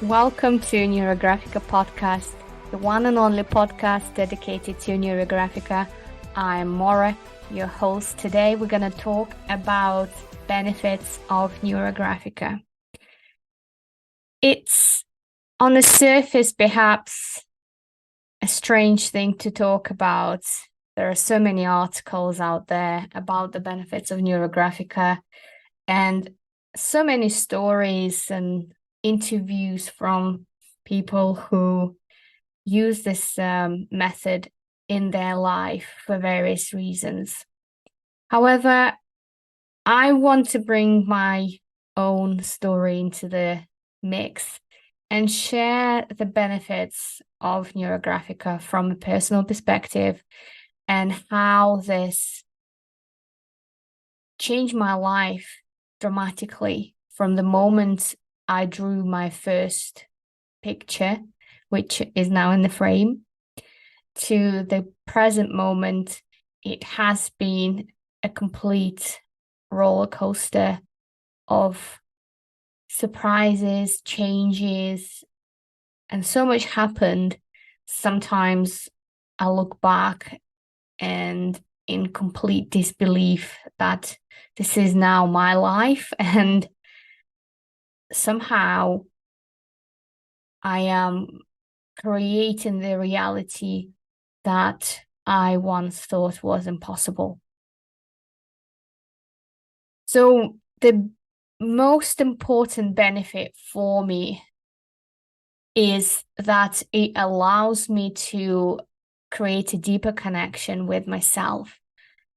Welcome to Neurographica podcast, the one and only podcast dedicated to Neurographica. I'm Maura, your host. Today we're going to talk about benefits of Neurographica. It's on the surface perhaps a strange thing to talk about. There are so many articles out there about the benefits of Neurographica and so many stories and interviews from people who use this method in their life for various reasons. However, I want to bring my own story into the mix and share the benefits of Neurographica from a personal perspective and how this changed my life dramatically from the moment I drew my first picture, which is now in the frame, to the present moment. It has been a complete roller coaster of surprises, changes, and so much happened. Sometimes I look back and in complete disbelief that this is now my life, and somehow I am creating the reality that I once thought was impossible. So the most important benefit for me is that it allows me to create a deeper connection with myself.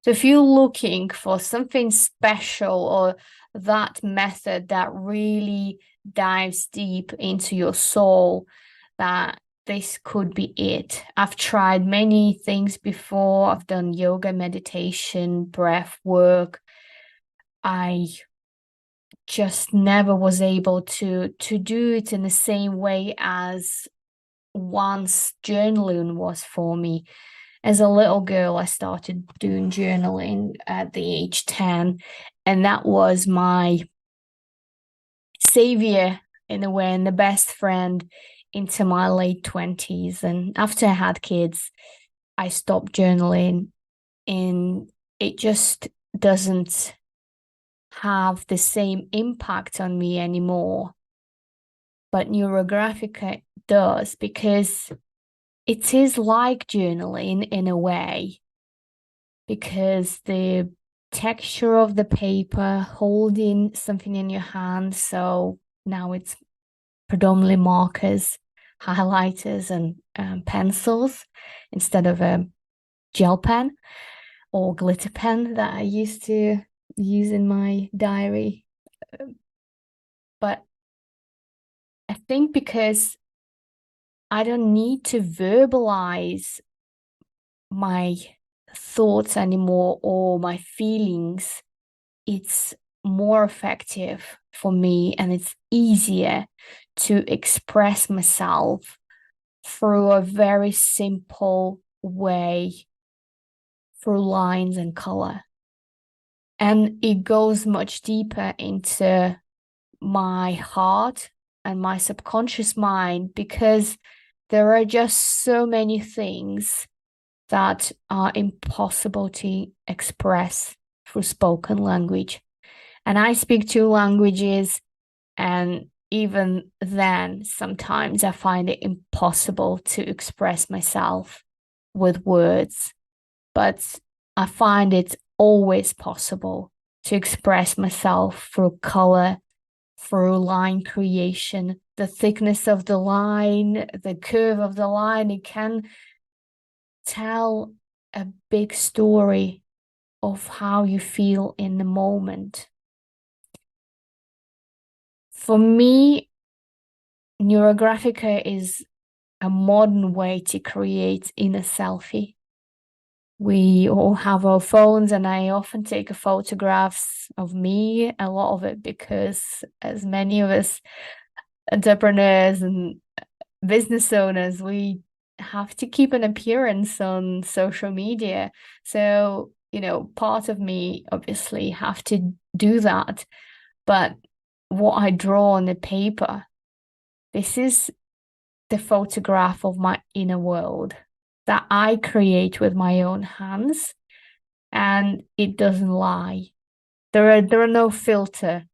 So if you're looking for something special or that method that really dives deep into your soul, that this could be it. I've tried many things before. I've done yoga, meditation, breath work. I just never was able to do it in the same way as once journaling was for me. As a little girl, I started doing journaling at the age 10, and that was my savior in a way and the best friend into my late 20s. And after I had kids, I stopped journaling, and it just doesn't have the same impact on me anymore. But Neurographica does, because it is like journaling in a way, because the texture of the paper, holding something in your hand. So now it's predominantly markers, highlighters, and pencils instead of a gel pen or glitter pen that I used to use in my diary. But I think because I don't need to verbalize my thoughts anymore or my feelings, it's more effective for me, and it's easier to express myself through a very simple way, through lines and color. And it goes much deeper into my heart and my subconscious mind, because there are just so many things that are impossible to express through spoken language. And I speak two languages, and even then, sometimes I find it impossible to express myself with words. But I find it always possible to express myself through color, through line creation, the thickness of the line, the curve of the line. It can tell a big story of how you feel in the moment. For me, Neurographica is a modern way to create inner selfie. We all have our phones, and I often take photographs of me, a lot of it because, as many of us entrepreneurs and business owners, we have to keep an appearance on social media. So, part of me obviously have to do that. But what I draw on the paper This is the photograph of my inner world that I create with my own hands, and it doesn't lie. There are no filter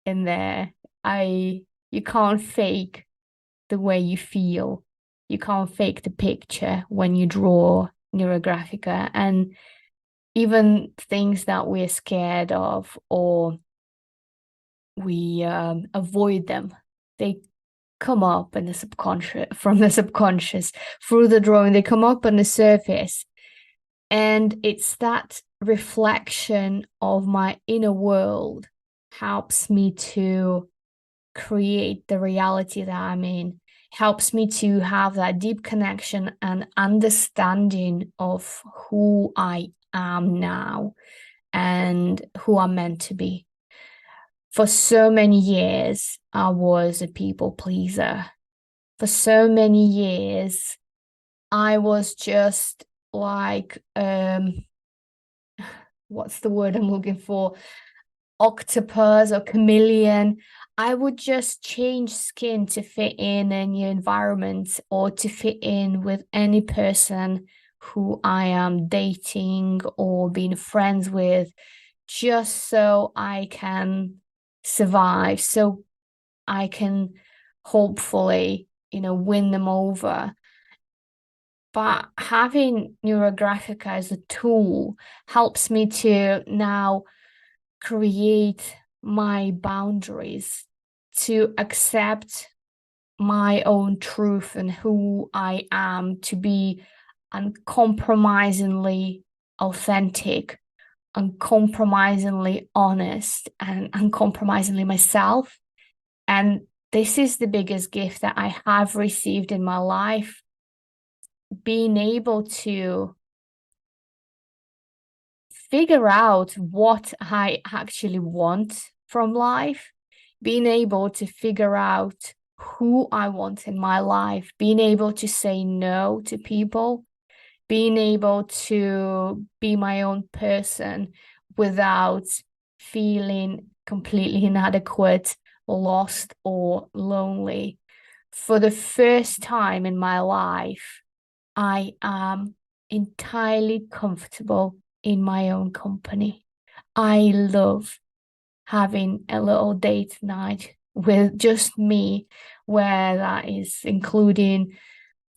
in there. I You can't fake the way you feel. You can't fake the picture when you draw Neurographica. And even things that we're scared of or we avoid them, they come up in the subconscious, from the subconscious through the drawing, they come up on the surface. And it's that reflection of my inner world helps me to create the reality that I'm in, helps me to have that deep connection and understanding of who I am now and who I'm meant to be. For so many years, I was a people pleaser. For so many years, I was just like, what's the word I'm looking for? Octopus or chameleon. I would just change skin to fit in any environment or to fit in with any person who I am dating or being friends with, just so I can survive, so I can hopefully, win them over. But having Neurographica as a tool helps me to now create my boundaries, to accept my own truth and who I am, to be uncompromisingly authentic, uncompromisingly honest, and uncompromisingly myself. And this is the biggest gift that I have received in my life, being able to figure out what I actually want from life, being able to figure out who I want in my life, being able to say no to people, being able to be my own person without feeling completely inadequate, lost, or lonely. For the first time in my life, I am entirely comfortable in my own company. I love having a little date night with just me, where that is including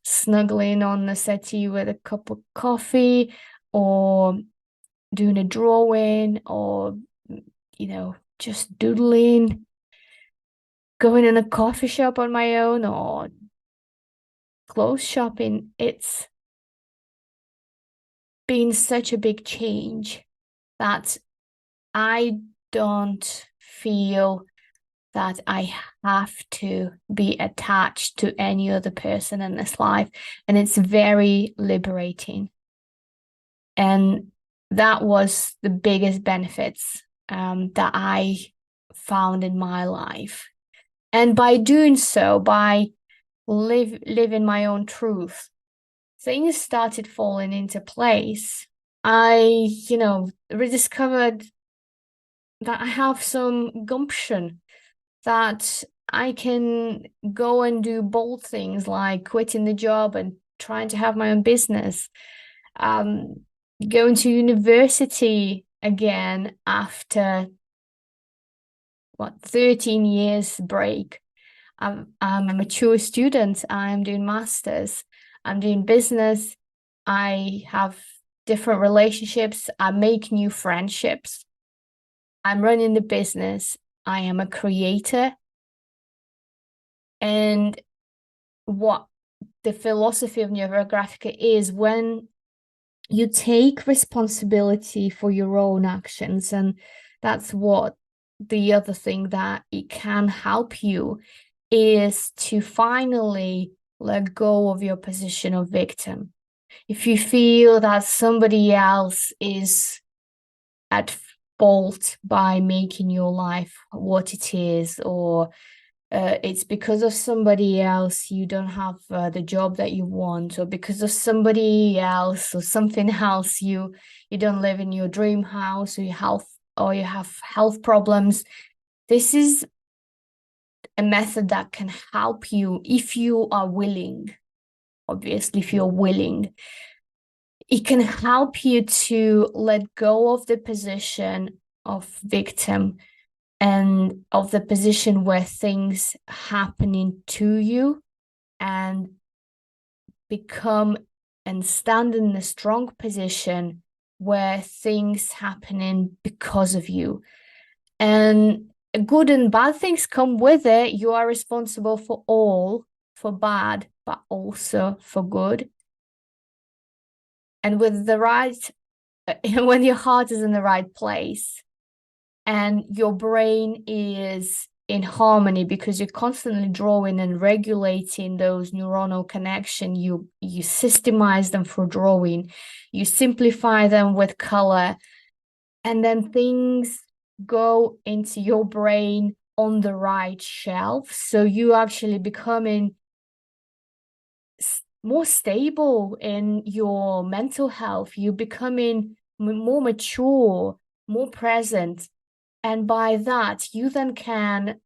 snuggling on the settee with a cup of coffee or doing a drawing or, just doodling, going in a coffee shop on my own or clothes shopping. It's been such a big change that I don't feel that I have to be attached to any other person in this life. And it's very liberating. And that was the biggest benefits that I found in my life. And by doing so, by living my own truth, things started falling into place. I, rediscovered that I have some gumption, that I can go and do bold things like quitting the job and trying to have my own business, um, going to university again after 13 years break. I'm a mature student. I'm doing masters. I'm doing business. I have different relationships. I make new friendships. I'm running the business. I am a creator. And what the philosophy of Neurographica is, when you take responsibility for your own actions, and that's what the other thing that it can help you is to finally let go of your position of victim. If you feel that somebody else is at fault by making your life what it is, or it's because of somebody else you don't have the job that you want, or because of somebody else or something else you don't live in your dream house, or you have health problems. This is a method that can help you if you are willing. Obviously, if you're willing, it can help you to let go of the position of victim and of the position where things happening to you, and become and stand in a strong position where things happening because of you. And good and bad things come with it. You are responsible for all, for bad, but also for good. And with the right, when your heart is in the right place and your brain is in harmony, because you're constantly drawing and regulating those neuronal connection, you systemize them for drawing, you simplify them with color, and then things go into your brain on the right shelf. So you actually becoming more stable in your mental health. You becoming more mature, more present. And by that, you then can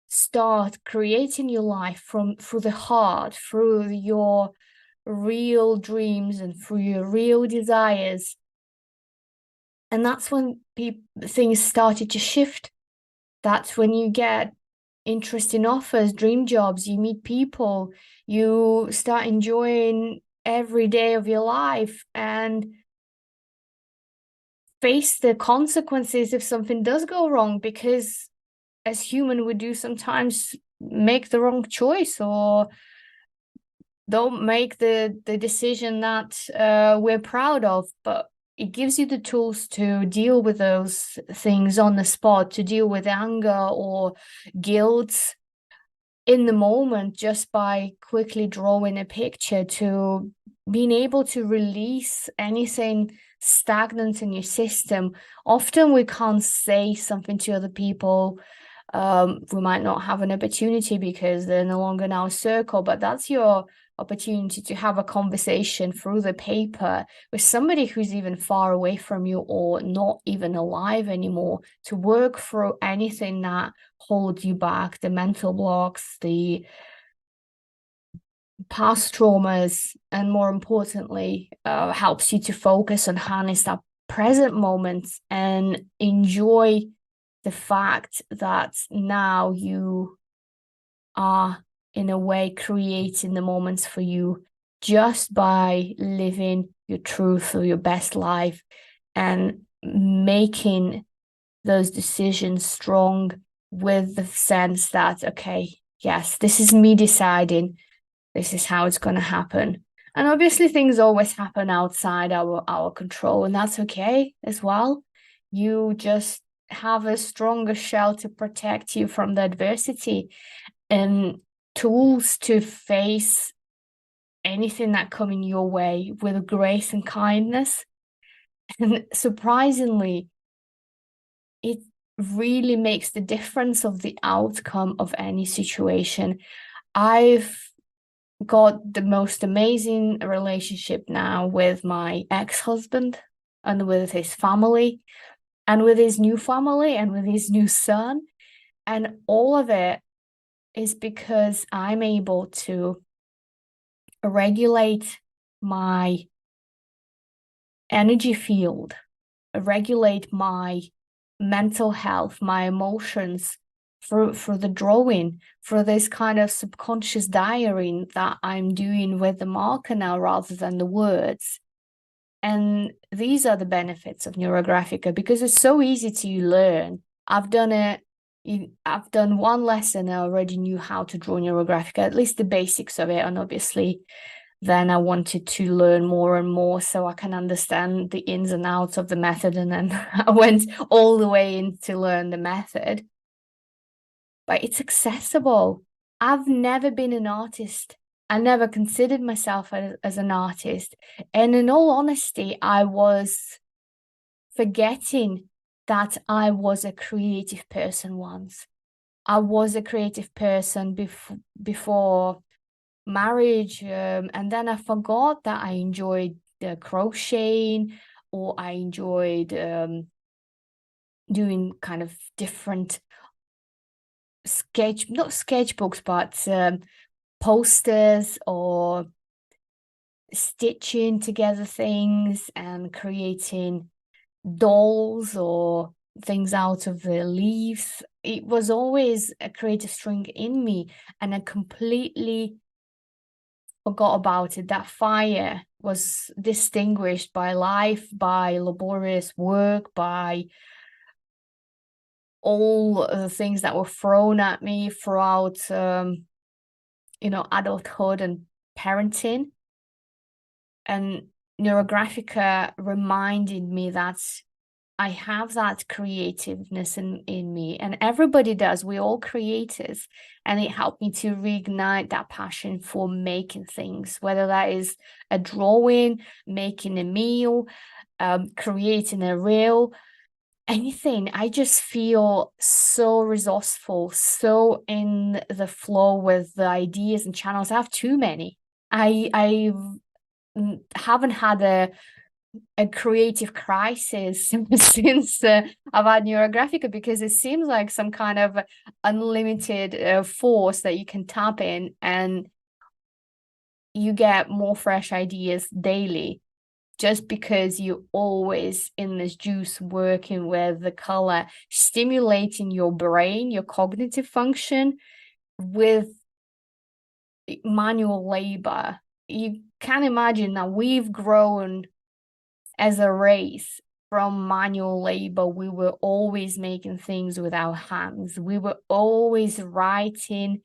start creating your life from through the heart, through your real dreams and through your real desires. And that's when things started to shift. That's when you get interesting offers, dream jobs, you meet people, you start enjoying every day of your life and face the consequences if something does go wrong, because as human we do sometimes make the wrong choice or don't make the decision that we're proud of, but it gives you the tools to deal with those things on the spot, to deal with anger or guilt in the moment, just by quickly drawing a picture, to being able to release anything stagnant in your system. Often we can't say something to other people. We might not have an opportunity because they're no longer in our circle, but that's your opportunity to have a conversation through the paper with somebody who's even far away from you or not even alive anymore, to work through anything that holds you back, the mental blocks, the past traumas, and more importantly, helps you to focus and harness that present moment and enjoy the fact that now you are in a way creating the moments for you just by living your truth or your best life and making those decisions strong, with the sense that, okay, yes, this is me deciding, this is how it's going to happen. And obviously things always happen outside our control, and that's okay as well. You just have a stronger shell to protect you from the adversity and tools to face anything that coming your way with grace and kindness. And surprisingly, it really makes the difference of the outcome of any situation. I've got the most amazing relationship now with my ex-husband and with his family and with his new family and with his new son. And all of it is because I'm able to regulate my energy field, regulate my mental health, my emotions for the drawing, for this kind of subconscious diaring that I'm doing with the marker now rather than the words. And these are the benefits of Neurographica, because it's so easy to learn. I've done it. I've done one lesson. I already knew how to draw Neurographica, at least the basics of it. And obviously, then I wanted to learn more and more so I can understand the ins and outs of the method. And then I went all the way in to learn the method. But it's accessible. I've never been an artist. I never considered myself as an artist. And in all honesty, I was forgetting that I was a creative person once. I was a creative person before marriage, and then I forgot that I enjoyed crocheting, or I enjoyed doing kind of different not sketchbooks, but posters or stitching together things and creating dolls or things out of the leaves. It was always a creative string in me, and I completely forgot about it. That fire was distinguished by life, by laborious work, by all the things that were thrown at me throughout adulthood and parenting. And Neurographica reminded me that I have that creativeness in me, and everybody does. We're all creators, and it helped me to reignite that passion for making things, whether that is a drawing, making a meal, creating a reel, anything. I just feel so resourceful, so in the flow with the ideas and channels. I have too many. I haven't had a creative crisis since I've had Neurographica, because it seems like some kind of unlimited force that you can tap in, and you get more fresh ideas daily, just because you're always in this juice working with the color, stimulating your brain, your cognitive function with manual labor. You can imagine that we've grown as a race from manual labor. We were always making things with our hands. We were always writing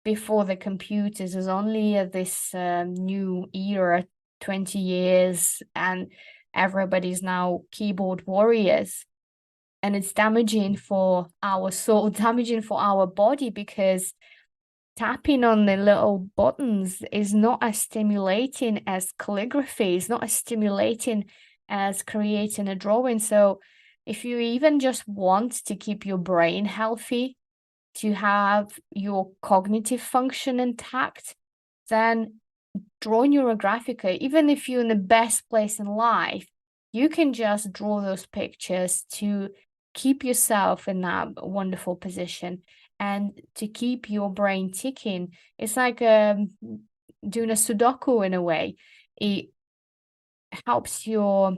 before the computers. There's only this new era, 20 years, and everybody's now keyboard warriors. And it's damaging for our soul, damaging for our body, because tapping on the little buttons is not as stimulating as calligraphy, is not as stimulating as creating a drawing. So if you even just want to keep your brain healthy, to have your cognitive function intact, then draw Neurographica. Even if you're in the best place in life, you can just draw those pictures to keep yourself in that wonderful position and to keep your brain ticking. It's like doing a Sudoku in a way. It helps your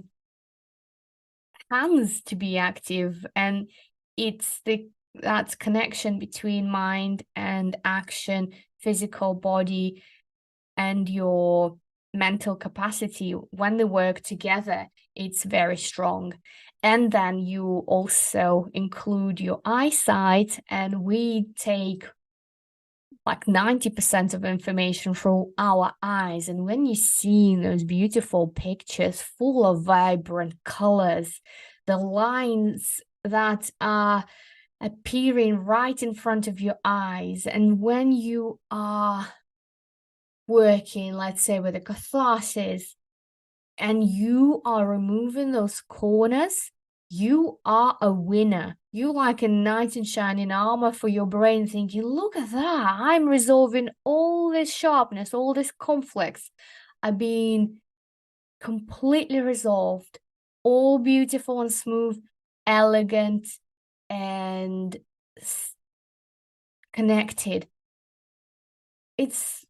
hands to be active, and it's that connection between mind and action, physical body, and your mental capacity. When they work together, it's very strong. And then you also include your eyesight, and we take like 90% of information through our eyes. And when you see those beautiful pictures full of vibrant colors, the lines that are appearing right in front of your eyes, and when you are working, let's say, with a catharsis, and you are removing those corners, you are a winner. You like a knight in shining armor for your brain, thinking, look at that, I'm resolving all this sharpness, all this conflicts are being completely resolved, all beautiful and smooth, elegant and connected. It's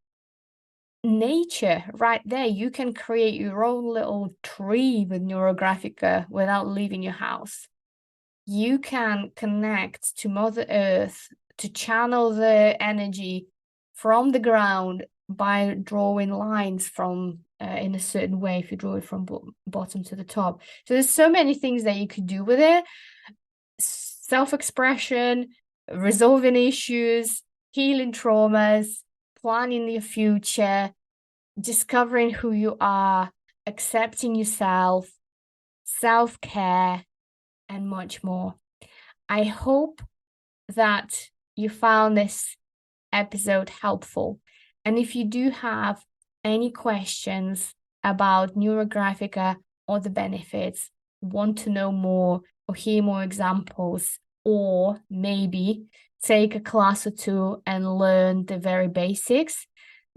nature right there. You can create your own little tree with Neurographica without leaving your house. You can connect to Mother Earth to channel the energy from the ground by drawing lines from in a certain way, if you draw it from bottom to the top. So there's so many things that you could do with it. Self-expression, resolving issues, healing traumas, planning your future, discovering who you are, accepting yourself, self-care, and much more. I hope that you found this episode helpful. And if you do have any questions about Neurographica or the benefits, want to know more or hear more examples, or maybe take a class or two and learn the very basics,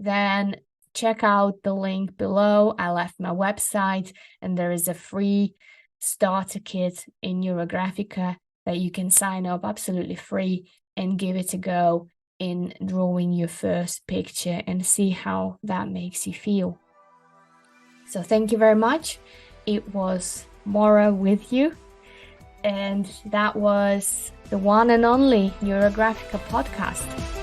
then check out the link below. I left my website, and there is a free starter kit in Neurographica that you can sign up absolutely free and give it a go in drawing your first picture and see how that makes you feel. So thank you very much. It was Maura with you, and that was the one and only Neurographica podcast.